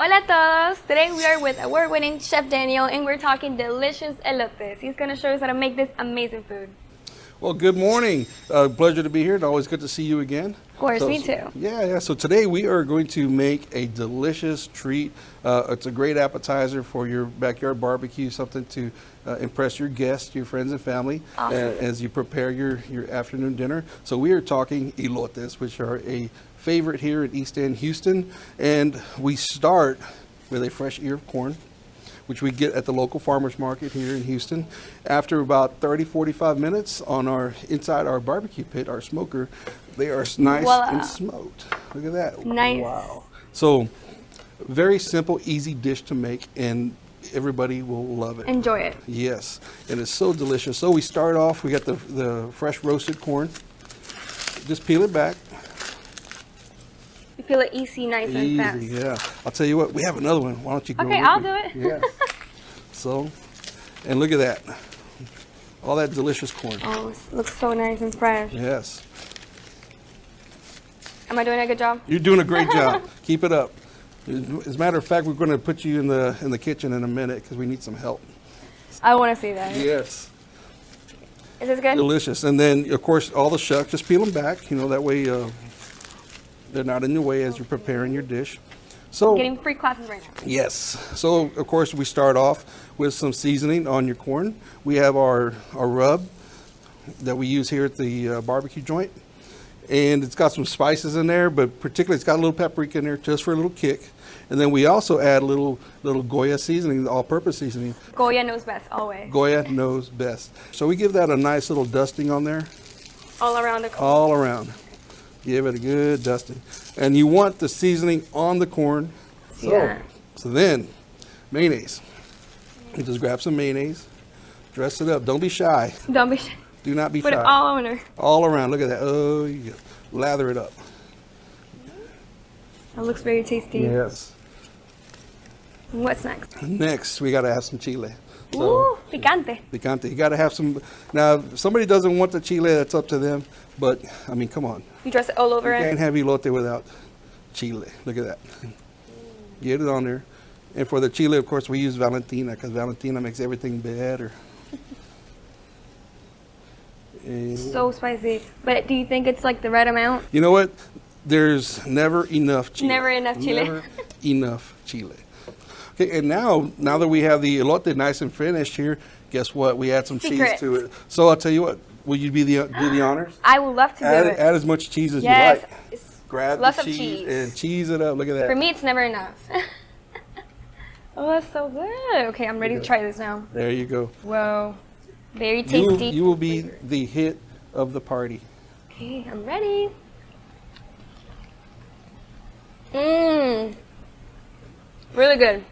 Hola a todos! Today we are with award-winning Chef Daniel and we're talking delicious elotes. He's going to show us how to make this amazing food. Well, good morning. Pleasure to be here and always good to see you again. Of course, me too. Yeah. So today we are going to make a delicious treat. It's a great appetizer for your backyard barbecue, something to impress your guests, your friends and family as you prepare your afternoon dinner. So we are talking elotes, which are a favorite here in East End, Houston. And we start with a fresh ear of corn, which we get at the local farmers market here in Houston. After about 30-45 minutes on inside our barbecue pit, our smoker, they are nice and smoked. Look at that. Nice. Wow. So very simple, easy dish to make, and everybody will love it. Enjoy it. Yes, and it's so delicious. So we start off, we got the fresh roasted corn. Just peel it back. You peel it easy, nice and fast. Yeah. I'll tell you what, we have another one. Why don't you go? Okay, I'll do it. Yeah. So, and look at that. All that delicious corn. Oh, it looks so nice and fresh. Yes. Am I doing a good job? You're doing a great job. Keep it up. As a matter of fact, we're going to put you in the kitchen in a minute because we need some help. I want to see that. Yes. Is this good? Delicious. And then, of course, all the shucks, just peel them back. You know, that way they're not in your way as you're preparing your dish. So, getting free classes right now. Yes. So, of course, we start off with some seasoning on your corn. We have our rub that we use here at the barbecue joint. And it's got some spices in there, but particularly it's got a little paprika in there just for a little kick. And then we also add a little Goya seasoning, all-purpose seasoning. Goya knows best, always. Goya knows best. So we give that a nice little dusting on there. All around the corn. All around. Give it a good dusting. And you want the seasoning on the corn. So then, mayonnaise. You just grab some mayonnaise, dress it up. Don't be shy. Don't be shy. Do not be shy. Put it all over. All around. Look at that. Oh, you go. Lather it up. That looks very tasty. Yes. What's next? Next, we got to have some chile. Ooh, picante. Picante. You got to have some. Now, if somebody doesn't want the chile, that's up to them. But, I mean, come on. You dress it all over You can't have elote without chile. Look at that. Get it on there. And for the chile, of course, we use Valentina because Valentina makes everything better. So spicy. But do you think it's like the right amount? You know what? There's never enough chile. Never enough chile. Never enough chile. Okay, and now that we have the elote nice and finished here, guess what? We add some cheese to it. So I'll tell you what. Will you do the honors? I would love to do it. Add as much cheese as you like. Grab lots the of cheese and cheese it up. Look at that. For me, it's never enough. Oh, that's so good. Okay, I'm ready to try this now. There you go. Whoa. Very tasty. You will be the hit of the party. Okay, I'm ready. Mmm. Really good.